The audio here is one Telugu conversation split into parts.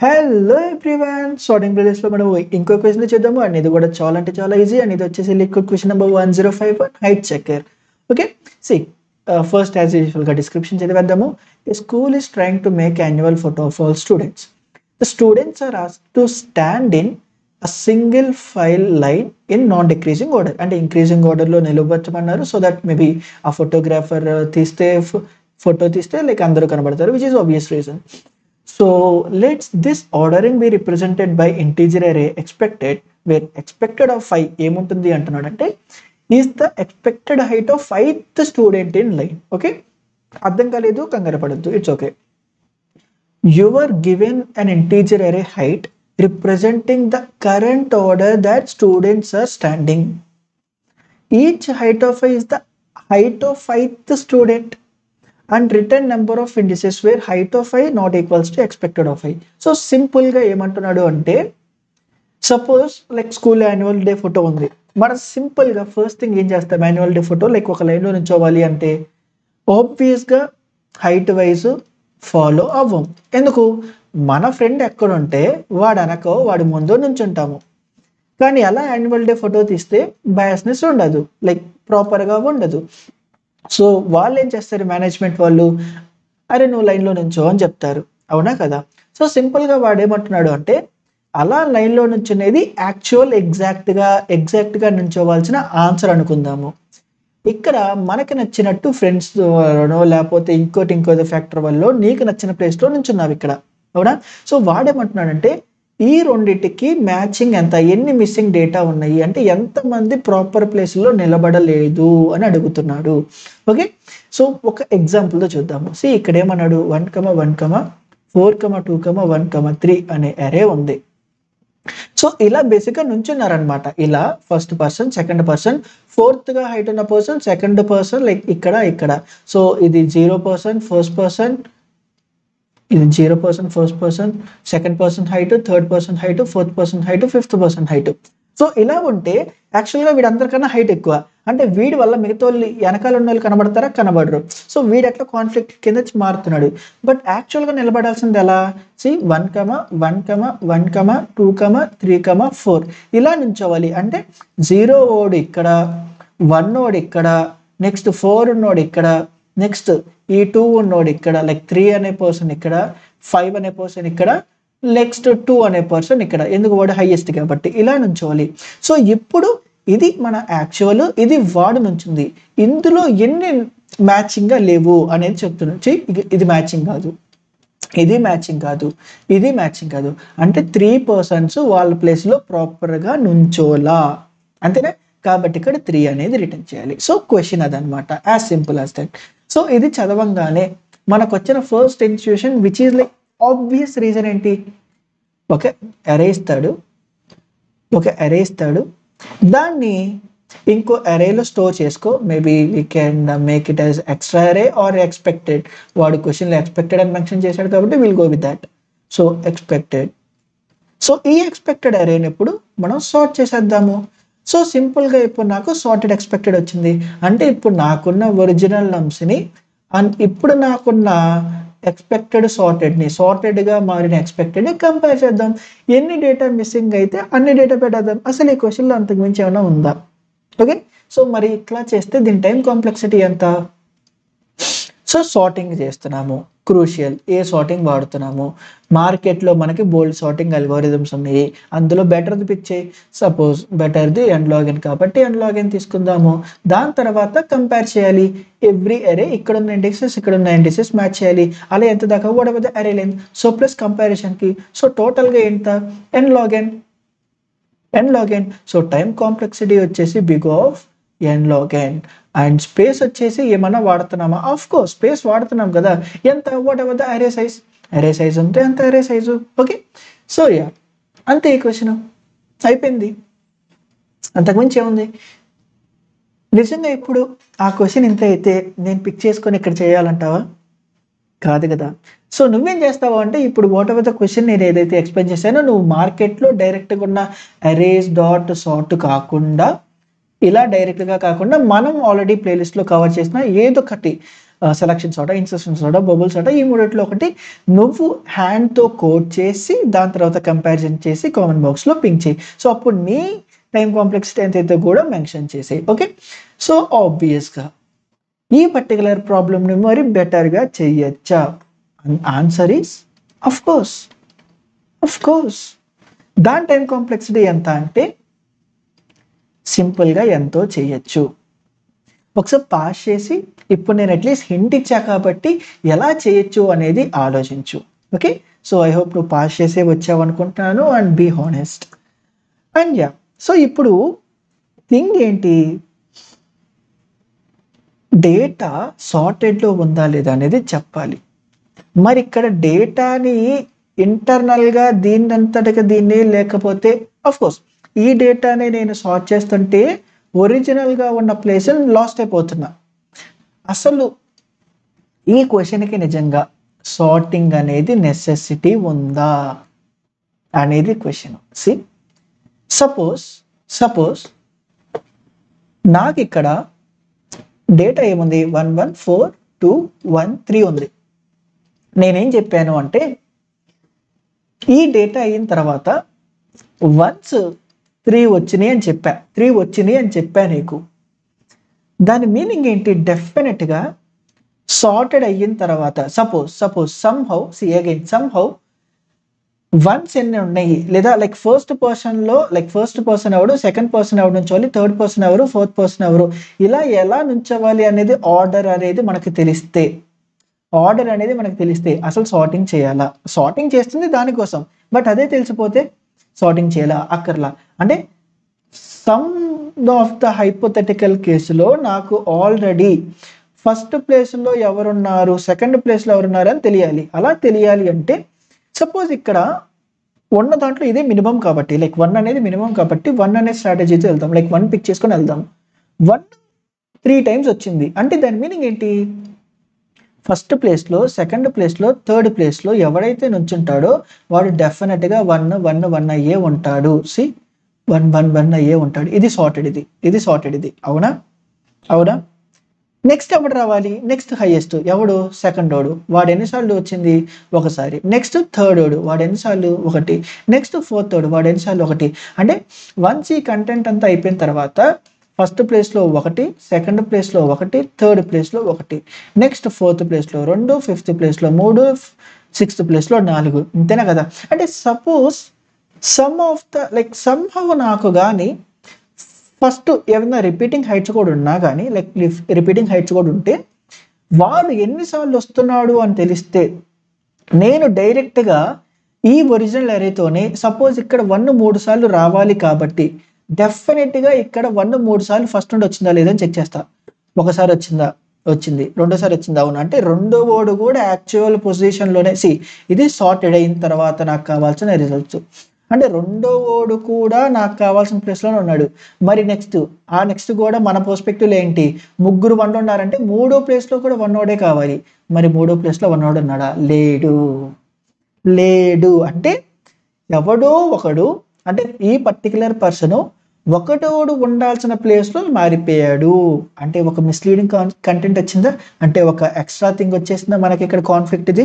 హలో ఎవ్రీవన్, సార్టింగ్ ప్లేలిస్ట్ లో మనం ఇంకో క్వశ్చన్ చేద్దాము. అండ్ ఇది కూడా చాలా అంటే చాలా ఈజీ. అండ్ ఇది వచ్చేసి LeetCode question number 1051 height checker. Okay, see first as usual గా డిస్క్రిప్షన్ చదివేద్దాము. A school is trying to make annual photo of all students. The students are asked to stand in a single file line in non decreasing order. అంటే ఇంక్రీజింగ్ ఆర్డర్ లో నిలబెట్టమన్నారు. సో దట్ మేబీ ఆ ఫోటోగ్రాఫర్ ఫోటో తీస్తే లైక్ అందరూ కనబడతారు, which is obvious reason. So let's this ordering be represented by integer array expected, where expected of 5 ఏముంటుంది అంటున్నాడంటే is the expected height of 5th student in line. Okay, అర్థం కాలేదు కంగారు పడద్దు, it's okay. You are given an integer array height representing the current order that students are standing. Each height of 5 is the height of 5th student and return number of indices where height of I not equals to expected of I. So సింపుల్గా ఏమంటున్నాడు అంటే, suppose like school annual day photo ఉంది. మనం సింపుల్గా ఫస్ట్ థింగ్ ఏం చేస్తాం, యాన్యువల్ డే ఫోటో లైక్ ఒక లైన్లో నుంచోవాలి అంటే ఆబ్వియస్గా హైట్ వైజ్ ఫాలో అవ్వం. ఎందుకు, మన ఫ్రెండ్ ఎక్కడుంటే వాడు అనకో వాడి ముందు నుంచుంటాము. కానీ అలా యాన్యువల్ డే ఫోటో తీస్తే బయాస్నెస్ ఉండదు, లైక్ ప్రాపర్గా ఉండదు. సో వాళ్ళు ఏం చేస్తారు, మేనేజ్మెంట్ వాళ్ళు, అరే నువ్వు లైన్లో నుంచో అని చెప్తారు, అవునా కదా. సో సింపుల్గా వాడు ఏమంటున్నాడు అంటే, అలా లైన్లో నుంచునేది యాక్చువల్ ఎగ్జాక్ట్గా నుంచోవాల్సిన ఆన్సర్ అనుకుందాము. ఇక్కడ మనకి నచ్చినట్టు ఫ్రెండ్స్ ద్వారానో లేకపోతే ఇంకోటి ఫ్యాక్టర్ వల్ల నీకు నచ్చిన ప్లేస్లో నుంచున్నావు ఇక్కడ, అవునా. సో వాడేమంటున్నాడంటే ఈ రెండింటికి మ్యాచింగ్ ఎంత, ఎన్ని మిస్సింగ్ డేటా ఉన్నాయి అంటే ఎంతమంది ప్రాపర్ ప్లేస్లో నిలబడలేదు అని అడుగుతున్నాడు. ఓకే, సో ఒక ఎగ్జాంపుల్తో చూద్దాము. సి ఇక్కడ ఏమన్నాడు, 1, 4, 2, 1, 3 అనే అరే ఉంది. సో ఇలా బేసిక్గా నుంచున్నారనమాట. ఇలా ఫస్ట్ పర్సన్, సెకండ్ పర్సన్, ఫోర్త్గా హైట్ ఉన్న పర్సన్, సెకండ్ పర్సన్, లైక్ ఇక్కడ. సో ఇది 0% ఫస్ట్ పర్సన్, ఇది 0% first person, second person height, third person height, fourth person height, fifth person height. So ఇలా ఉంటే యాక్చువల్గా వీడందరికన్నా హైట్ ఎక్కువ. అంటే వీడి వల్ల మిగతా వాళ్ళు వెనకాల ఉన్న వాళ్ళు కనబడతారా, కనబడరు. సో వీడు ఎట్లా కాన్ఫ్లిక్ట్ కింద మారుతున్నాడు. బట్ యాక్చువల్గా నిలబడాల్సింది ఎలా, సి 1, 1, 2, 3, 4 ఇలా నుంచోవాలి. అంటే 0 ఓడి ఇక్కడ, 1 ఓడి ఇక్కడ, నెక్స్ట్ 4 ఉన్నోడు ఇక్కడ, నెక్స్ట్ ఈ 2 ఉన్నోడు ఇక్కడ, లైక్ 3 అనే పర్సన్ ఇక్కడ, 5 అనే పర్సన్ ఇక్కడ, నెక్స్ట్ 2 అనే పర్సన్ ఇక్కడ. ఎందుకు, వాడు హైయెస్ట్ కాబట్టి ఇలా నుంచోవాలి. సో ఇప్పుడు ఇది మన యాక్చువల్, ఇది వాడు నుంచింది. ఇందులో ఎన్ని మ్యాచింగ్గా లేవు అనేది చెప్తున్నాడు. ఇది మ్యాచింగ్ కాదు, ఇది మ్యాచింగ్ కాదు, ఇది మ్యాచింగ్ కాదు. అంటే 3 పర్సన్స్ వాళ్ళ ప్లేస్లో ప్రాపర్గా నుంచోలా, అంతేనా. కాబట్టి ఇక్కడ 3 అనేది రిటర్న్ చేయాలి. సో క్వశ్చన్ అదనమాట, as simple as that. So ఇది చదవంగానే మనకు వచ్చిన first institution which is like obvious reason ఏంటి, ఒక అరే ఇస్తాడు, దాన్ని ఇంకో అరేలో స్టోర్ చేసుకో. Maybe we can make it as extra అరే ఆర్ ఎక్స్పెక్టెడ్. వాడు క్వశ్చన్లో ఎక్స్పెక్టెడ్ అని మెన్షన్ చేశాడు కాబట్టి will go with that. So expected. So ఈ ఎక్స్పెక్టెడ్ అరేని ఇప్పుడు మనం సార్ట్ చేసేద్దాము. సో సింపుల్గా ఇప్పుడు నాకు సార్టెడ్ ఎక్స్పెక్టెడ్ వచ్చింది. అంటే ఇప్పుడు నాకున్న ఒరిజినల్ నమ్స్ని అండ్ ఇప్పుడు నాకున్న ఎక్స్పెక్టెడ్ సార్టెడ్గా మారిన ఎక్స్పెక్టెడ్ కంపేర్ చేద్దాం. ఎన్ని డేటా మిస్సింగ్ అయితే అన్ని డేటా పెట్టేద్దాం. అసలు ఈ క్వశ్చన్లో అంతకు మించి ఏమైనా ఉందా. ఓకే, సో మరి ఇట్లా చేస్తే దీని టైం కాంప్లెక్సిటీ ఎంత. సో సార్టింగ్ చేస్తున్నాము, క్రూషియల్. ఏ సార్టింగ్ వాడుతున్నాము, మార్కెట్లో మనకి బోల్డ్ సార్టింగ్ అల్గోరిథమ్స్ ఉన్నాయి. అందులో బెటర్ది పిక్ చేయి. సపోజ్ బెటర్ది n-log-n కాబట్టి n-log-n తీసుకుందాము. దాని తర్వాత కంపేర్ చేయాలి. ఎవ్రీ అరే ఇక్కడ ఉన్న ఇండిసెస్ మ్యాచ్ చేయాలి. అలా ఎంత దాకా whatever the array length. So plus కంపారిజన్కి. సో టోటల్గా ఎంత, n-log-n. సో టైం కాంప్లెక్సిటీ వచ్చేసి big of n-log-n. And space వచ్చేసి ఏమన్నా వాడుతున్నామా, ఆఫ్ కోర్స్ స్పేస్ వాడుతున్నాం కదా. ఎంత, whatever the array size ఉంటే ఎంత అరే సైజు. ఓకే, సో యా అంతే ఈ క్వశ్చన్ అయిపోయింది, అంతకుమించి ఏముంది. నిజంగా ఇప్పుడు ఆ క్వశ్చన్ ఇంత అయితే నేను పిక్ చేసుకొని ఇక్కడ చేయాలంటావా, కాదు కదా. సో నువ్వేం చేస్తావు అంటే, ఇప్పుడు వాట్ ఎవర్ ద క్వశ్చన్ నేను ఏదైతే ఎక్స్ప్లెయిన్ చేశానో నువ్వు మార్కెట్లో డైరెక్ట్గా ఉన్న అరేస్ డాట్ సార్ట్ కాకుండా, ఇలా డైరెక్ట్గా కాకుండా మనం ఆల్రెడీ ప్లేలిస్ట్లో కవర్ చేసిన ఏదొకటి selection sort, insertion sort, bubble sort, ఈ మూడిట్లో ఒకటి నువ్వు హ్యాండ్తో కోడ్ చేసి దాని తర్వాత కంపారిజన్ చేసి కామన్ బాక్స్లో పింక్ చేయి. సో అప్పుడు నీ టైం కాంప్లెక్సిటీ ఎంతైతే కూడా మెన్షన్ చేసేయి. ఓకే, సో ఆబ్వియస్గా ఈ పర్టికులర్ ప్రాబ్లమ్ని మరి బెటర్గా చెయ్యొచ్చా? Answer is of course. దాని టైం కాంప్లెక్సిటీ ఎంత అంటే సింపుల్గా ఎంతో చేయొచ్చు. ఒకసారి పాస్ చేసి ఇప్పుడు నేను అట్లీస్ట్ హింట్ ఇచ్చా కాబట్టి ఎలా చేయొచ్చు అనేది ఆలోచించు. ఓకే, సో ఐ హోప్ నువ్వు పాస్ చేసే వచ్చావు అనుకుంటున్నాను and be honest. And yeah, so ఇప్పుడు థింగ్ ఏంటి, డేటా సార్టెడ్లో ఉందా లేదా అనేది చెప్పాలి. మరి ఇక్కడ డేటాని ఇంటర్నల్గా దీన్నంతటిగా దీన్ని లేకపోతే అఫ్కోర్స్ ఈ డేటాని నేను సార్ట్ చేస్తుంటే ఒరిజినల్గా ఉన్న ప్లేస్ లాస్ట్ అయిపోతున్నా. అసలు ఈ క్వశ్చన్కి నిజంగా సార్టింగ్ అనేది నెసెసిటీ ఉందా అనేది క్వశ్చన్. సి సపోజ్ నాకు ఇక్కడ డేటా ఏముంది, 1 1 4 2 1 3 ఉంది. నేనేం చెప్పాను అంటే ఈ డేటా అయిన తర్వాత వన్స్ 3 వచ్చినాయి అని చెప్పా నీకు. దాని మీనింగ్ ఏంటి, డెఫినెట్గా సార్టెడ్ అయిన తర్వాత సపోజ్ సమ్హౌ వన్స్ ఎన్ని ఉన్నాయి, లేదా లైక్ ఫస్ట్ పర్సన్ ఎవడు, సెకండ్ పర్సన్ ఎవడు నుంచోవాలి, థర్డ్ పర్సన్ ఎవరు, ఫోర్త్ పర్సన్ ఎవరు, ఇలా ఎలా నుంచోవాలి అనేది ఆర్డర్ అనేది మనకు తెలిస్తే అసలు సార్టింగ్ చేయాలా? సార్టింగ్ చేస్తుంది దానికోసం, బట్ అదే తెలిసిపోతే సార్టింగ్ చేయాలా అక్కర్లా? అంటే సమ్ ఆఫ్ ద హైపోథెటికల్ కేసులో నాకు ఆల్రెడీ ఫస్ట్ ప్లేస్లో ఎవరున్నారు, సెకండ్ ప్లేస్లో ఎవరున్నారు అని తెలియాలి. అలా తెలియాలి అంటే సపోజ్ ఇక్కడ ఉన్న దాంట్లో ఇదే మినిమం కాబట్టి, లైక్ 1 అనేది మినిమం కాబట్టి 1 అనే స్ట్రాటజీతో వెళ్దాం. లైక్ 1 పిక్ చేసుకొని వెళ్దాం. 1 3 times వచ్చింది అంటే దాని మీనింగ్ ఏంటి, ఫస్ట్ ప్లేస్లో, సెకండ్ ప్లేస్లో, థర్డ్ ప్లేస్లో ఎవడైతే నుంచుంటాడో వాడు డెఫినెట్గా 1 1 1 అయ్యే ఉంటాడు. 1 1 1 అయ్యే ఉంటాడు. ఇది సార్టెడ్. అవునా? నెక్స్ట్ ఎవడు రావాలి, నెక్స్ట్ హైయెస్ట్ ఎవడు, సెకండ్ ఓడు, వాడు ఎన్నిసార్లు వచ్చింది, ఒకసారి. నెక్స్ట్ థర్డ్ ఓడు, వాడు ఎన్నిసార్లు, 1. నెక్స్ట్ ఫోర్త్ ఓడు, వాడు ఎన్నిసార్లు, 1. అంటే వన్స్ ఈ కంటెంట్ అంతా అయిపోయిన తర్వాత ఫస్ట్ ప్లేస్లో 1, సెకండ్ ప్లేస్లో 1, థర్డ్ ప్లేస్లో 1, నెక్స్ట్ ఫోర్త్ ప్లేస్లో 2, ఫిఫ్త్ ప్లేస్లో 3, సిక్స్త్ ప్లేస్లో 4. అంతేనా కదా? అంటే సపోజ్ సమ్హౌ నాకు కానీ ఫస్ట్ ఏమైనా రిపీటింగ్ హైట్స్ కూడా ఉన్నా కానీ, రిపీటింగ్ హైట్స్ కూడా ఉంటే వాడు ఎన్నిసార్లు వస్తున్నాడు అని తెలిస్తే నేను డైరెక్ట్గా ఈ ఒరిజినల్ అరేతోనే సపోజ్ ఇక్కడ 1 3 సార్లు రావాలి కాబట్టి డెఫినెట్గా ఇక్కడ 1 3 సార్లు ఫస్ట్ నుండి వచ్చిందా లేదని చెక్ చేస్తా. ఒకసారి వచ్చింది, రెండోసారి వచ్చిందా, అవునా అంటే రెండో ఓడు కూడా యాక్చువల్ పొజిషన్లోనే. ఇది సార్టెడ్ అయిన తర్వాత నాకు కావాల్సిన రిజల్ట్స్. అంటే రెండో ఓడు కూడా నాకు కావాల్సిన ప్లేస్లోనే ఉన్నాడు. మరి నెక్స్ట్ కూడా మన పర్స్పెక్టివ్లో ఏంటి, ముగ్గురు 1 ఉన్నారంటే మూడో ప్లేస్లో కూడా 1 ఓడే కావాలి. మరి మూడో ప్లేస్లో 1 ఓడు ఉన్నాడా, లేడు. అంటే ఎవడో ఒకడు, అంటే ఈ పర్టికులర్ పర్సన్ ఒకటోడు ఉండాల్సిన ప్లేస్లో మారిపోయాడు. అంటే ఒక మిస్లీడింగ్ కంటెంట్ వచ్చిందా, అంటే ఒక ఎక్స్ట్రా థింగ్ వచ్చేసిందా మనకి ఇక్కడ కాన్ఫ్లిక్ట్. ఇది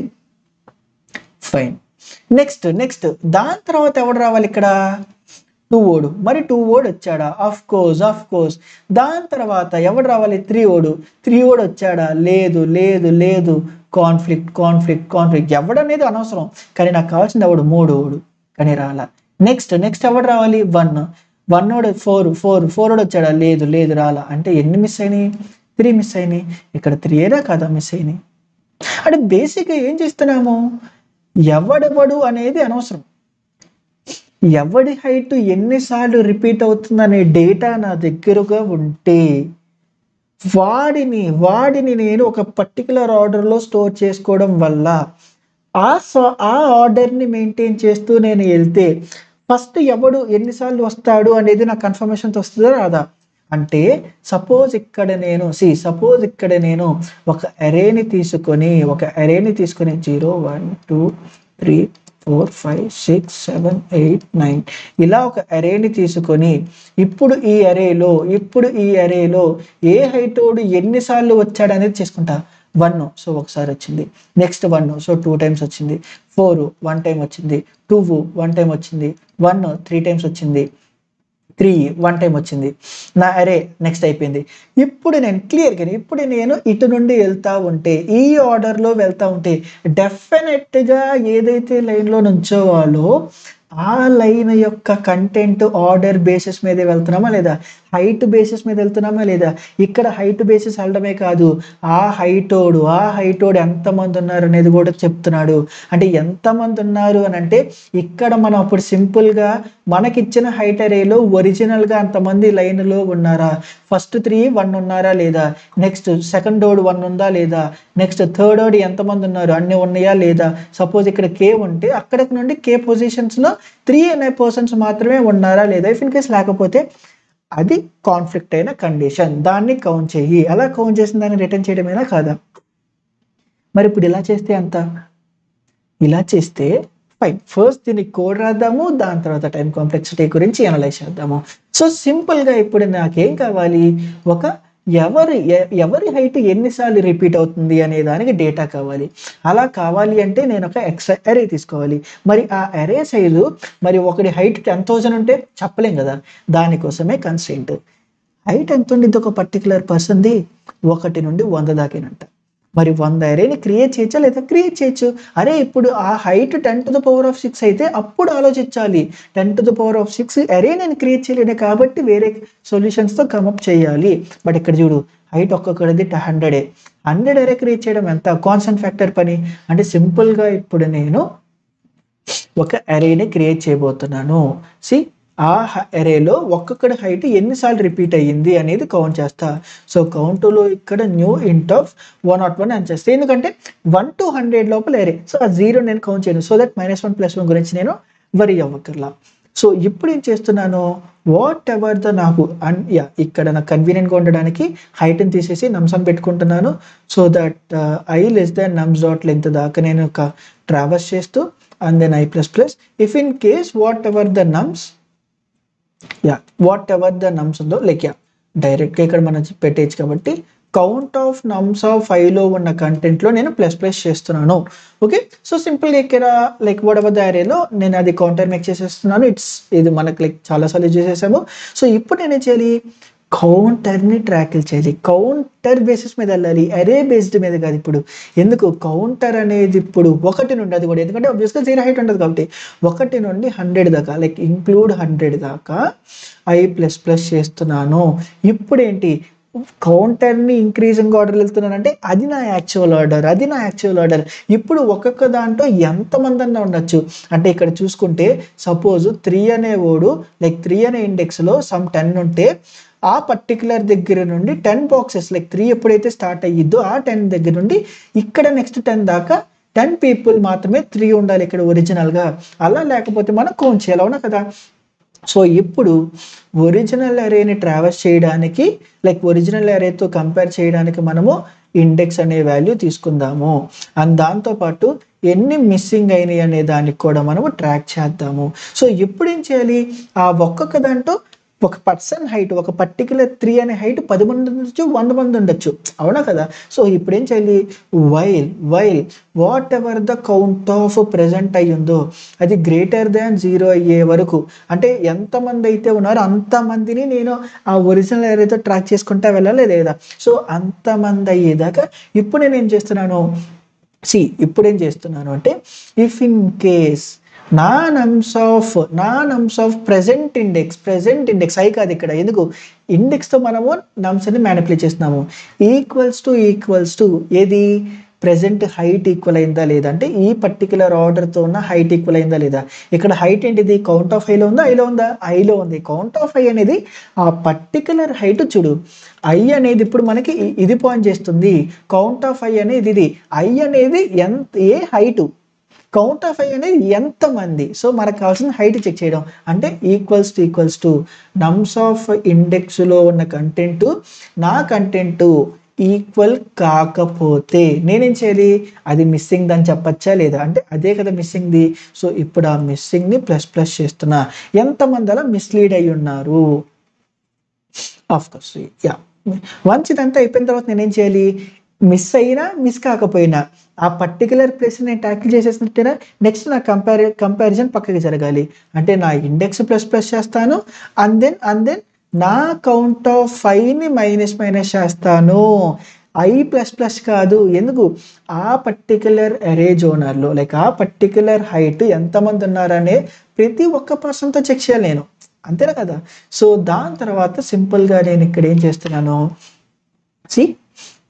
ఫైన్. నెక్స్ట్ దాని తర్వాత ఎవడు రావాలి ఇక్కడ, 2 ఓడు. మరి 2 ఓడు వచ్చాడా, ఆఫ్ కోర్స్. దాని తర్వాత ఎవడు రావాలి, 3 ఓడు వచ్చాడా, లేదు. కాన్ఫ్లిక్ట్ ఎవడనేది అనవసరం, కానీ నాకు కావాల్సింది ఎవడు, 3 ఓడు, కానీ రాలా. నెక్స్ట్ ఎవడు రావాలి, 1 ఓడు, 4 ఓడు వచ్చాడా, లేదు రాలా. అంటే ఎన్ని మిస్ అయినాయి, 3 మిస్ అయినాయి. ఇక్కడ 3 కాదా మిస్ అయినాయి. అంటే బేసిక్గా ఏం చేస్తున్నాము, ఎవడెవడు అనేది అనవసరం, ఎవడి హైట్ ఎన్నిసార్లు రిపీట్ అవుతుందనే డేటా నా దగ్గరగా ఉంటే వాడిని నేను ఒక పర్టికులర్ ఆర్డర్లో స్టోర్ చేసుకోవడం వల్ల ఆ ఆర్డర్ని మెయింటైన్ చేస్తూ నేను వెళ్తే ఫస్ట్ ఎవడు ఎన్నిసార్లు వస్తాడు అనేది నాకు కన్ఫర్మేషన్తో వస్తుందా రాదా. అంటే సపోజ్ ఇక్కడ నేను ఒక అరేని తీసుకొని 0 1 2 3 4 5 6 7 8 9 ఇలా ఒక అరేని తీసుకొని ఇప్పుడు ఈ అరేలో ఏ హైటోడు ఎన్నిసార్లు వచ్చాడు అనేది చేసుకుంటా. 1 సో ఒకసారి వచ్చింది, నెక్స్ట్ 1 సో 2 టైమ్స్ వచ్చింది, 4 1 టైం వచ్చింది, 2 1 టైం వచ్చింది, 1 3 టైమ్స్ వచ్చింది, 3 1 టైం వచ్చింది. నా అరే నెక్స్ట్ అయిపోయింది. ఇప్పుడు నేను క్లియర్గా ఇప్పుడు నేను ఇటు నుండి వెళ్తా ఉంటే ఈ ఆర్డర్లో వెళ్తా ఉంటే డెఫినెట్గా ఏదైతే లైన్లో నుంచోవాలో ఆ లైన్ యొక్క కంటెంట్ ఆర్డర్ బేసిస్ మీద వెళ్తున్నామా లేదా, హైట్ బేసిస్ మీద వెళ్తున్నామా లేదా. ఇక్కడ హైట్ బేసిస్ వెళ్ళడమే కాదు, ఆ హైటోడు ఎంతమంది ఉన్నారు అనేది కూడా చెప్తున్నాడు. అంటే ఎంతమంది ఉన్నారు అని అంటే ఇక్కడ మనం అప్పుడు సింపుల్గా మనకిచ్చిన హైట్ అరేలో ఒరిజినల్గా అంతమంది లైన్లో ఉన్నారా, ఫస్ట్ 3 1 ఉన్నారా లేదా, నెక్స్ట్ సెకండ్ ఓడ్ 1 ఉందా లేదా, నెక్స్ట్ థర్డ్ ఓడ్ ఎంతమంది ఉన్నారు అన్ని ఉన్నాయా లేదా. సపోజ్ ఇక్కడ కే ఉంటే అక్కడ నుండి కే పొజిషన్స్లో 3 అనే పర్సన్స్ మాత్రమే ఉన్నారా లేదా. ఇఫ్ ఇన్ కేస్ లేకపోతే అది కాన్ఫ్లిక్ట్ అయిన కండిషన్, దాన్ని కౌంట్ చెయ్యి. అలా కౌంట్ చేసిన దాన్ని రిటర్న్ చేయడమేనా కాదా. మరి ఇప్పుడు ఇలా చేస్తే ఎంత, ఇలా చేస్తే ఫైన్. ఫస్ట్ దీనికి కోడ్ రాద్దాము, దాని తర్వాత టైం కాంప్లెక్సిటీ గురించి అనలైజ్ చేద్దాము. సో సింపుల్గా ఇప్పుడు నాకేం కావాలి, ఒక ఎవరి హైట్ ఎన్నిసార్లు రిపీట్ అవుతుంది అనే దానికి డేటా కావాలి. అలా కావాలి అంటే నేను ఒక ఎక్స్ట్రా అరే తీసుకోవాలి. మరి ఆ అరే సైజు మరి ఒకటి హైట్ 10,000 ఉంటే చెప్పలేం కదా, దానికోసమే కన్స్ట్రెయింట్. హైట్ ఎంత ఉండిద్ది ఒక పర్టికులర్ పర్సన్ది, 1 నుండి 100 దాకేనంట. మరి 100 అరేని క్రియేట్ చేయొచ్చా లేదా, క్రియేట్ చేయొచ్చు. అరే ఇప్పుడు ఆ హైట్ 10⁶6 అయితే అప్పుడు ఆలోచించాలి, 10⁶6 అరే నేను క్రియేట్ చేయలేను కాబట్టి వేరే సొల్యూషన్స్తో కమప్ చేయాలి. బట్ ఇక్కడ చూడు హైట్ ఒక్కొక్కడిది 100 అరే క్రియేట్ చేయడం ఎంత కాన్స్టెంట్ ఫ్యాక్టర్ పని. అంటే సింపుల్గా ఇప్పుడు నేను ఒక అరేని క్రియేట్ చేయబోతున్నాను. సి ఆ అరేలో ఒక్కొక్కటి హైట్ ఎన్నిసార్లు రిపీట్ అయ్యింది అనేది కౌంట్ చేస్తా. సో కౌంట్లో ఇక్కడ న్యూ ఇంట్ ఆఫ్ 101 అని చేస్తే, ఎందుకంటే 1 to 100 లోపల అరే, సో ఆ 0 నేను కౌంట్ చేయను. సో దట్ -1 +1 గురించి నేను వరీ అవ్వకర్లా. సో ఇప్పుడు ఏం చేస్తున్నాను, వాట్ ఎవర్ ద నాకు ఇక్కడ నాకు కన్వీనియంట్గా ఉండడానికి హైట్ని తీసేసి నమ్స్ అని పెట్టుకుంటున్నాను. సో దట్ I < nums.length దాకా నేను ఒక ట్రావర్స్ చేస్తూ and then I++. If in case whatever the nums ఉందో డైరెక్ట్గా ఇక్కడ మనం పెట్టేయచ్చు. కాబట్టి కౌంట్ ఆఫ్ నమ్స్ ఆఫ్ 5లో ఉన్న కంటెంట్లో నేను ప్లస్ చేస్తున్నాను. ఓకే, సో సింపుల్గా ఇక్కడ వాట్ ఎవర్ ద అరేలో నేను అది కౌంటర్ మేక్ చేసేస్తున్నాను. ఇది మనకు చాలాసార్లు చేసేసాము. సో ఇప్పుడు నేనేం చేయాలి, కౌంటర్ని ట్రాకిల్ చేయాలి. కౌంటర్ బేసిస్ మీద వెళ్ళాలి, అరే బేస్డ్ మీద కాదు. ఇప్పుడు ఎందుకు కౌంటర్ అనేది ఇప్పుడు 1 నుండి, అది కూడా ఎందుకంటే ఆబ్వియస్గా 0 హైట్ ఉంటుంది కాబట్టి 1 నుండి 100 దాకా ఇంక్లూడ్ 100 దాకా I++ చేస్తున్నాను. ఇప్పుడు ఏంటి, కౌంటర్ని ఇంక్రీజింగ్ ఆర్డర్ వెళ్తున్నానంటే అది నా యాక్చువల్ ఆర్డర్. ఇప్పుడు ఒక్కొక్క దాంట్లో ఎంతమంది అన్నా ఉండొచ్చు. అంటే ఇక్కడ చూసుకుంటే సపోజ్ 3 అనేవాడు 3 అనే ఇండెక్స్లో సమ్ 10 ఉంటే ఆ పర్టికులర్ దగ్గర నుండి 10 బాక్సెస్ 3 ఎప్పుడైతే స్టార్ట్ అయ్యిద్దో ఆ 10 దగ్గర నుండి ఇక్కడ నెక్స్ట్ 10 దాకా 10 పీపుల్ మాత్రమే 3 ఉండాలి ఇక్కడ ఒరిజినల్గా. అలా లేకపోతే మనం కౌంట్ చేయాలి, అవునా కదా. సో ఇప్పుడు ఒరిజినల్ అరేని ట్రావర్స్ చేయడానికి ఒరిజినల్ అరేతో కంపేర్ చేయడానికి మనము ఇండెక్స్ అనే వాల్యూ తీసుకుందాము. అండ్ దాంతోపాటు ఎన్ని మిస్సింగ్ అయినాయి అనే దానికి కూడా మనము ట్రాక్ చేద్దాము. సో ఇప్పుడు ఏం చేయాలి, ఆ ఒక్కొక్క దాంట్లో ఒక పర్సన్ హైట్, ఒక పర్టికులర్ 3 అనే హైట్ 10 మంది ఉండొచ్చు, 100 మంది ఉండొచ్చు, అవునా కదా. సో ఇప్పుడు ఏం చేయాలి, while what ever the count of present అయ్యిందో అది <0 అయ్యే వరకు, అంటే ఎంతమంది అయితే ఉన్నారో అంతమందిని నేను ఆ ఒరిజినల్ అరేతో ట్రాక్ చేసుకుంటా వెళ్ళాలి లేదా. సో అంతమంది అయ్యేదాకా ఇప్పుడు నేను ఏం చేస్తున్నాను, ఇప్పుడు ఏం చేస్తున్నాను అంటే ఇఫ్ ఇన్ కేస్ నా నమ్స్ ఆఫ్ ప్రెజెంట్ ఇండెక్స్ ఐ కాదు ఇక్కడ, ఎందుకు ఇండెక్స్తో మనము నమ్స్ అని మ్యానిపులేట్ చేస్తున్నాము. ఈక్వల్స్ టు ఏది ప్రెజెంట్ హైట్ ఈక్వల్ అయిందా లేదా, అంటే ఈ పర్టికులర్ ఆర్డర్తో ఉన్న హైట్ ఈక్వల్ అయిందా లేదా. ఇక్కడ హైట్ ఏంటిది, కౌంట్ ఆఫ్ ఐలో ఉందా, ఐలో ఉంది. కౌంట్ ఆఫ్ ఐ అనేది ఆ పర్టికులర్ హైట్ చూడు, ఐ అనేది ఇప్పుడు మనకి ఇది పాయింట్ చేస్తుంది. కౌంట్ ఆఫ్ ఐ అనేది ఇది, ఐ అనేది ఏ హైటు, కౌంట్ ఆఫ్ ఐ అనేది ఎంతమంది. సో మనకు కావాల్సిన హైట్ చెక్ చేయడం, అంటే ఈక్వల్స్ టు నమ్స్ ఆఫ్ ఇండెక్స్లో ఉన్న కంటెంట్ నా కంటెంట్ ఈక్వల్ కాకపోతే నేనేం చేయాలి, అది మిస్సింగ్ అని చెప్పచ్చా లేదా, అంటే అదే కదా మిస్సింగ్ది. సో ఇప్పుడు ఆ మిస్సింగ్ని ప్లస్ చేస్తున్నా. ఎంతమంది అలా మిస్లీడ్ అయి ఉన్నారు, ఆఫ్ కోర్స్ వన్స్ ఇదంతా అయిపోయిన తర్వాత నేనేం చేయాలి, మిస్ అయినా మిస్ కాకపోయినా ఆ పర్టికులర్ ప్లేస్ నేను ట్యాకిల్ చేసేసినట్టేనా, నెక్స్ట్ నా కంపారిజన్ పక్కకి జరగాలి. అంటే నా ఇండెక్స్ ప్లస్ ప్లస్ చేస్తాను, అండ్ దెన్ నా కౌంట్ ఆఫ్ ఫైవ్ని మైనస్ మైనస్ చేస్తాను. ఐ ప్లస్ ప్లస్ కాదు. ఎందుకు? ఆ పర్టికులర్ అరే జోనర్లో లైక్ ఆ పర్టికులర్ హైట్ ఎంతమంది ఉన్నారనే ప్రతి ఒక్క పర్సన్తో చెక్ చేయాలి నేను, అంతేనా కదా? సో దాని తర్వాత సింపుల్గా నేను ఇక్కడ ఏం చేస్తున్నాను,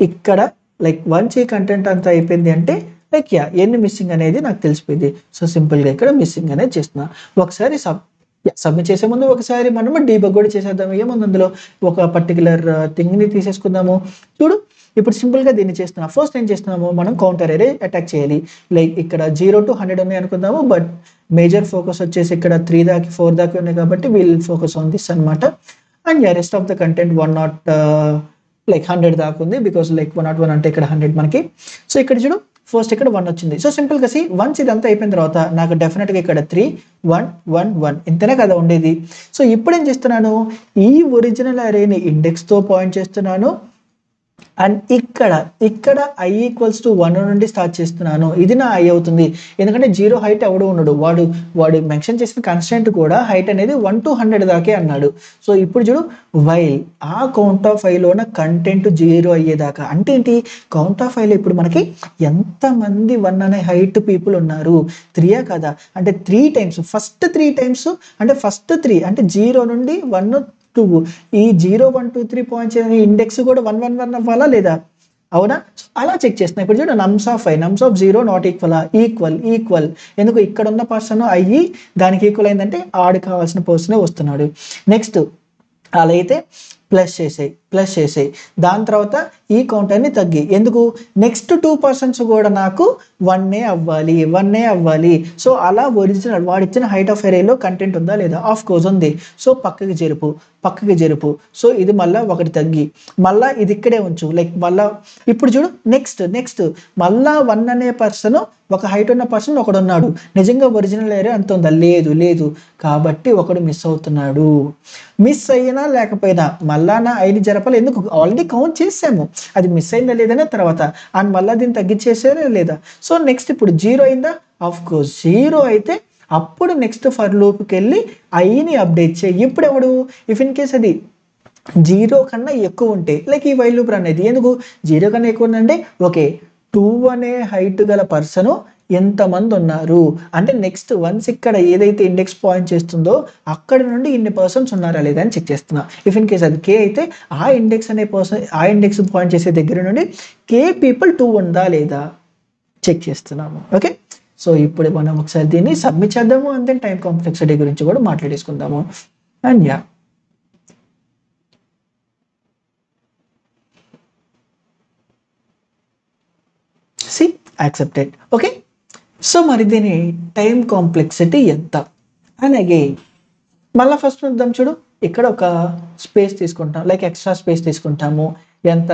ఇక్కడ లైక్ వన్స్ ఈ కంటెంట్ అంతా అయిపోయింది అంటే లైక్ ఎన్ని మిస్సింగ్ అనేది నాకు తెలిసిపోయింది. సో సింపుల్గా ఇక్కడ మిస్సింగ్ అనేది చేస్తున్నా. ఒకసారి సబ్మిట్ చేసే ముందు ఒకసారి మనము డీబగ్ కూడా చేసేద్దాం. ఏముంది అందులో, ఒక పర్టికులర్ థింగ్ని తీసేసుకుందాము. చూడు ఇప్పుడు సింపుల్గా దీన్ని చేస్తున్నా. ఫస్ట్ ఏం చేస్తున్నాము, మనం కౌంటర్ అరే అటాక్ చేయాలి. లైక్ ఇక్కడ 0 to 100 ఉన్నాయి అనుకుందాము, బట్ మేజర్ ఫోకస్ వచ్చేసి ఇక్కడ 3 దాకా 4 దాకా ఉన్నాయి కాబట్టి విల్ ఫోకస్ ఆన్ దిస్ అనమాట. And rest of the content 100 దాకా ఉంది, బికాస్ లైక్ 101 అంటే ఇక్కడ 100 మనకి. సో ఇక్కడ చూడు ఫస్ట్ ఇక్కడ 1 వచ్చింది. సో సింపుల్గా వన్స్ ఇదంతా అయిపోయిన తర్వాత నాకు డెఫినెట్గా ఇక్కడ 3 1 1 1 ఇంతనే కదా ఉండేది. సో ఇప్పుడు ఏం చేస్తున్నాను, ఈ ఒరిజినల్ అరేని ఇండెక్స్తో పాయింట్ చేస్తున్నాను. అండ్ ఇక్కడ i ఈక్వల్స్ టు 1 నుండి స్టార్ట్ చేస్తున్నాను. ఇది నా i అవుతుంది, ఎందుకంటే 0 హైట్ ఎవడు ఉన్నాడు, వాడు మెన్షన్ చేసిన కన్స్టెంట్ కూడా హైట్ అనేది 1 to 100 దాకే అన్నాడు. సో ఇప్పుడు చూడు, వైల్ ఆ కౌంట్ ఆఫ్ ఐలోన కంటెంట్ 0 అయ్యేదాకా. అంటే ఏంటి, కౌంట్ ఆఫ్ ఐలో ఇప్పుడు మనకి ఎంతమంది 1 అనే హైట్ పీపుల్ ఉన్నారు, 3 కదా, అంటే 3 టైమ్స్, ఫస్ట్ 3 టైమ్స్ అంటే ఫస్ట్ 3 అంటే 0 నుండి 1 2, ఈ 0 1 2 3 పాయింట్స్ ఇండెక్స్ కూడా 1 1 1 అవ్వాలా లేదా, అవునా? అలా చెక్ చేస్తున్నా. ఇప్పుడు చూడు, నమ్స్ ఆఫ్ 0 నాట్ ఈక్వల్. ఎందుకు, ఇక్కడ ఉన్న పర్సన్ అయ్యి దానికి ఈక్వల్ అయిందంటే ఆడు కావాల్సిన పర్సనే వస్తున్నాడు. నెక్స్ట్ అలా అయితే ప్లస్ చేసేయి. దాని తర్వాత ఈ కౌంటర్ని తగ్గి, ఎందుకు, నెక్స్ట్ 2 పర్సన్స్ కూడా నాకు 1 అవ్వాలి. సో అలా ఒరిజినల్ వాడిచ్చిన హైట్ ఆఫ్ ఎరేలో కంటెంట్ ఉందా లేదా, ఆఫ్ కోర్స్ ఉంది. సో పక్కకి జరుపు. సో ఇది మళ్ళీ ఒకటి తగ్గి, మళ్ళీ ఇది ఇక్కడే ఉంచు. లైక్ మళ్ళీ ఇప్పుడు చూడు, నెక్స్ట్ మళ్ళా 1 అనే పర్సన్, ఒక హైట్ ఉన్న పర్సన్ ఒకడు ఉన్నాడు. నిజంగా ఒరిజినల్ ఏరియా అంత ఉందా, లేదు. కాబట్టి ఒకడు మిస్ అవుతున్నాడు. మిస్ అయినా లేకపోయినా మళ్ళా నా ఐని జరపాలి. ఎందుకు, ఆల్రెడీ కౌంట్ చేసాము, అది మిస్ అయిందా లేదనే తర్వాత. అండ్ మళ్ళీ దీన్ని తగ్గించేసారా లేదా. సో నెక్స్ట్ ఇప్పుడు 0 అయిందా, ఆఫ్ కోర్స్ 0 అయితే అప్పుడు నెక్స్ట్ ఫర్ లూప్కి వెళ్ళి ఐని అప్డేట్ చేయి. ఇప్పుడు ఎవడు, ఇఫ్ ఇన్ కేస్ అది 0 కన్నా ఎక్కువ ఉంటే లైక్ ఈ వైల్ లూప్ రన్ అయింది. ఎందుకు 0 కన్నా ఎక్కువ ఉందంటే ఓకే, 2 అనే హైట్ గల పర్సన్ ఎంతమంది ఉన్నారు అంటే నెక్స్ట్ వన్స్ ఇక్కడ ఏదైతే ఇండెక్స్ పాయింట్ చేస్తుందో అక్కడ నుండి ఇన్ని పర్సన్స్ ఉన్నారా లేదా అని చెక్ చేస్తున్నా. ఇఫ్ ఇన్ కేస్ అది కే అయితే ఆ ఇండెక్స్ అనే పర్సన్, ఆ ఇండెక్స్ పాయింట్ చేసే దగ్గర నుండి కే పీపుల్ 2 ఉందా లేదా చెక్ చేస్తున్నాము. ఓకే, సో ఇప్పుడు మనం ఒకసారి దీన్ని సబ్మిట్ చేద్దాము. అంతే టైం కాంప్లెక్సిటీ గురించి కూడా మాట్లాడేసుకుందాము. And accepted. ఓకే, సో మరి దీని టైం కాంప్లెక్సిటీ ఎంత అని అగైన్ మళ్ళీ ఫస్ట్ చూద్దాం. చూడు, ఇక్కడ ఒక స్పేస్ తీసుకుంటాం, లైక్ ఎక్స్ట్రా స్పేస్ తీసుకుంటాము. ఎంత,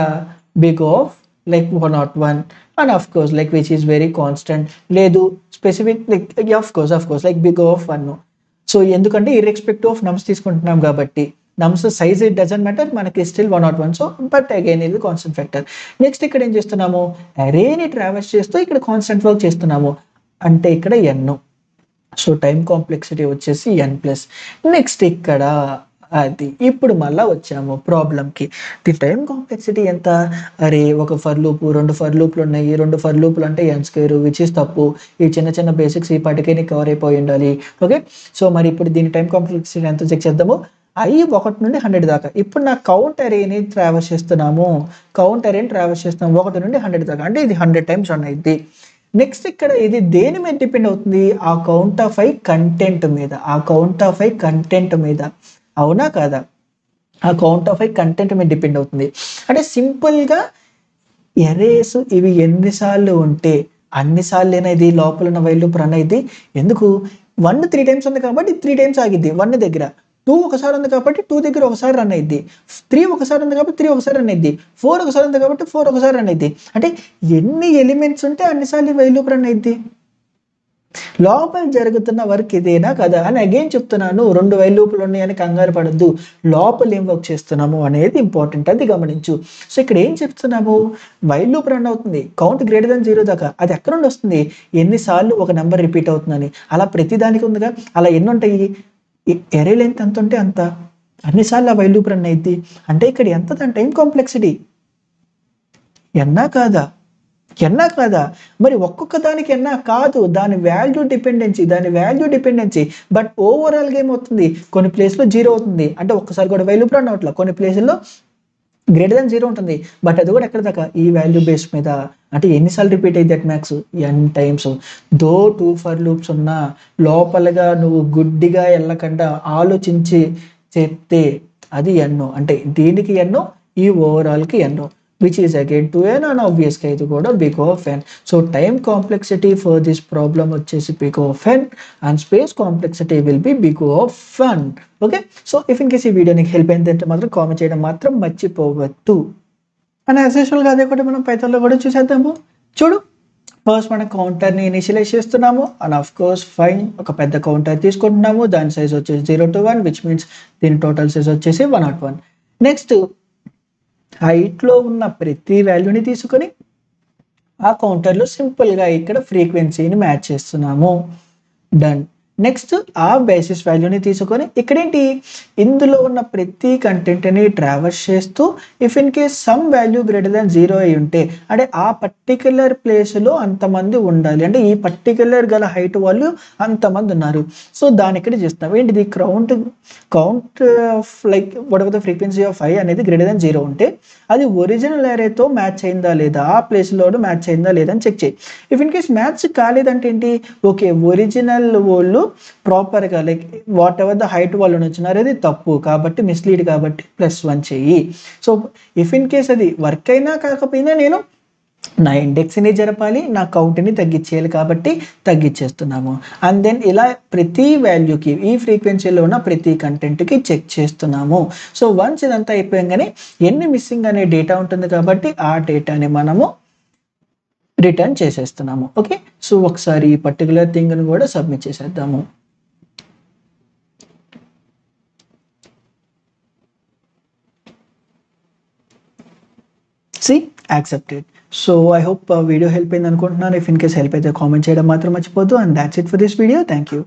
big of like 101 and of course like which is very constant, లేదు specific like of course like big of 1. So ఎందుకంటే ఇర్రెస్పెక్టివ్ ఆఫ్ నమ్స్ తీసుకుంటున్నాం కాబట్టి nums size it doesn't matter, మనకి స్టిల్ 101. సో బట్ అగైన్ ఇది కాన్స్టెంట్ ఫ్యాక్టర్. నెక్స్ట్ ఇక్కడ ఏం చేస్తున్నాము, అరేని ట్రావెల్స్ చేస్తూ ఇక్కడ కాన్స్టెంట్ వర్క్ చేస్తున్నాము, అంటే ఇక్కడ n. సో టైం కాంప్లెక్సిటీ వచ్చేసి n+. నెక్స్ట్ ఇక్కడ అది ఇప్పుడు మళ్ళీ వచ్చాము ప్రాబ్లంకి. ది టైం కాంప్లెక్సిటీ ఎంత, అరే ఒక ఫర్ లూప్, 2 ఫర్ లూప్లు ఉన్నాయి, 2 ఫర్ లూప్లు అంటే n², విచ్ ఇస్ తప్పు. ఈ చిన్న బేసిక్స్ ఈ పాటికే నీకు కవర్ అయిపోయి ఉండాలి. ఓకే, సో మరి ఇప్పుడు దీని టైం కాంప్లెక్సిటీ ఎంత చెక్ చేద్దాము. i 1 నుండి 100 దాకా. ఇప్పుడు నా కౌంట్ అరేని ట్రావెల్స్ చేస్తున్నాము, 1 నుండి 100 దాకా, అంటే ఇది 100 టైమ్స్ రన్ అయింది. నెక్స్ట్ ఇక్కడ ఇది దేని మీద డిపెండ్ అవుతుంది, ఆ కౌంట్ ఆఫ్ ఐ కంటెంట్ మీద, అవునా కాదా, ఆ కౌంట్ ఆఫ్ ఐ కంటెంట్ మీద డిపెండ్ అవుతుంది. అంటే సింపుల్గా ఎరేస్ ఇవి ఎన్నిసార్లు ఉంటే అన్నిసార్లు ఇది లోపల ఉన్న వైల్ లూప్ రన్ అయింది. ఎందుకు, 1 3 టైమ్స్ ఉంది కాబట్టి 3 టైమ్స్ ఆగిద్ది 1 దగ్గర, 2 ఒకసారి ఉంది కాబట్టి 2 దగ్గర ఒకసారి రన్ అయింది, 3 ఒకసారి ఉంది కాబట్టి 3 ఒకసారి రన్ అయింది, 4 ఒకసారి ఉంది కాబట్టి 4 ఒకసారి రన్ అయింది. అంటే ఎన్ని ఎలిమెంట్స్ ఉంటే అన్నిసార్లు వైల్ లూప్ రన్ అయింది. లోపల జరుగుతున్న వర్క్ ఇదేనా కదా అని అగైన్ చెప్తున్నాను. 2 వైల్ లూపులు ఉన్నాయని కంగారు పడద్దు. లోపల ఏం వర్క్ చేస్తున్నాము అనేది ఇంపార్టెంట్, అది గమనించు. సో ఇక్కడ ఏం చెప్తున్నాము, వైల్ లూప్ రన్ అవుతుంది కౌంట్ గ్రేటర్ దాన్ 0 దాకా. అది ఎక్కడ నుండి వస్తుంది, ఎన్నిసార్లు ఒక నెంబర్ రిపీట్ అవుతుందని. అలా ప్రతి దానికి ఉందిగా, అలా ఎన్ని ఉంటాయి, ఎరే లెంత్ ఎంత ఉంటే అంత, అన్నిసార్లు ఆ వైల్ లూప్ రన్ అయింది అంటే ఇక్కడ ఎంత దాని టైం కాంప్లెక్సిటీ, ఎన్నా కాదా, ఎన్నా కాదా. మరి ఒక్కొక్క దానికి ఎన్నా కాదు, దాని వాల్యూ డిపెండెన్సీ. బట్ ఓవరాల్గా ఏమవుతుంది, కొన్ని ప్లేస్లో 0 అవుతుంది అంటే ఒక్కసారి కూడా వైల్ లూప్ రన్ అవట్లా. కొన్ని ప్లేసుల్లో గ్రేటర్ దాన్ 0 ఉంటుంది, బట్ అది కూడా ఎక్కడ దాకా, ఈ వాల్యూ బేస్ మీద. అంటే ఎన్నిసార్లు రిపీట్ అయ్యి that max n times. Though 2 for loops ఉన్నా లోపలగా నువ్వు గుడ్డిగా వెళ్ళకుండా ఆలోచించి చెప్తే అది ఎన్నో, అంటే దీనికి ఎన్నో, ఈ ఓవరాల్కి ఎన్నో, which is again 2n, and obviously ఇది కూడా big of n. So time complexity for this problem వచ్చేసి big of n and space complexity will be big of 1. Okay, so if in case ఈ వీడియో నీకు హెల్ప్ అయిందంటే మాత్రం కామెంట్ చేయడం మాత్రం మర్చిపోవద్దు. అండ్ యాజ్ యూజువల్గా అదే కూడా మనం పైథాన్లో కూడా చూసేద్దాము. చూడు, ఫస్ట్ మనం కౌంటర్ని ఇనిషియలైజ్ చేస్తున్నాము అండ్ ఆఫ్ కోర్స్ ఫైన్ ఒక పెద్ద కౌంటర్ తీసుకుంటున్నాము. దాని సైజ్ వచ్చేసి 0 to 1, విచ్ మీన్స్ దీని టోటల్ సైజ్ వచ్చేసి 101. నెక్స్ట్ హైట్లో ఉన్న ప్రతి వాల్యూని తీసుకొని ఆ కౌంటర్లో సింపుల్గా ఇక్కడ ఫ్రీక్వెన్సీని మ్యాచ్ చేస్తున్నాము. డన్. నెక్స్ట్ ఆ బేసిస్ వాల్యూని తీసుకొని ఇక్కడేంటి, ఇందులో ఉన్న ప్రతి కంటెంట్ని ట్రావర్స్ చేస్తూ if in case some value greater than 0 అయి ఉంటే, అంటే ఆ పర్టిక్యులర్ ప్లేస్లో అంతమంది ఉండాలి, అంటే ఈ పర్టిక్యులర్ గల హైట్ వాళ్ళు అంతమంది ఉన్నారు. సో దాని ఇక్కడ చేస్తాం ఏంటిది, count of like what ever the frequency of I అనేది గ్రేటర్ దాన్ 0 ఉంటే అది ఒరిజినల్ అరేతో మ్యాచ్ అయిందా లేదా, ఆ ప్లేస్లో మ్యాచ్ అయిందా లేదా అని చెక్ చేయి. ఇఫ్ ఇన్ కేస్ మ్యాచ్ కాలేదంటే ఏంటి, ఓకే ఒరిజినల్ వాళ్ళు ప్రాపర్గా like what ever the height వాళ్ళు వచ్చినారు అది తప్పు కాబట్టి మిస్లీడ్ కాబట్టి +1 చెయ్యి. సో ఇఫ్ ఇన్ కేస్ అది వర్క్ అయినా కాకపోయినా నేను నా ఇండెక్స్ని జరపాలి, నా కౌంట్ని తగ్గించేయాలి కాబట్టి తగ్గించేస్తున్నాము. అండ్ దెన్ ఇలా ప్రతి వాల్యూకి ఈ ఫ్రీక్వెన్సీలో ఉన్న ప్రతి కంటెంట్కి చెక్ చేస్తున్నాము. సో వన్స్ ఇదంతా అయిపోయాగానే ఎన్ని మిస్సింగ్ అనే డేటా ఉంటుంది కాబట్టి ఆ డేటాని మనము రిటర్న్ చేసేస్తున్నాము. ఓకే, సో ఒకసారి ఈ పర్టికులర్ థింగ్ని కూడా సబ్మిట్ చేసేద్దాము. See accepted. So I hope video help అయింది అనుకుంటున్నాను. ఇఫ్ ఇన్ కేస్ హెల్ప్ అయితే కామెంట్ చేయడం మాత్రం మర్చిపోద్దు. And that's it for this video. Thank you.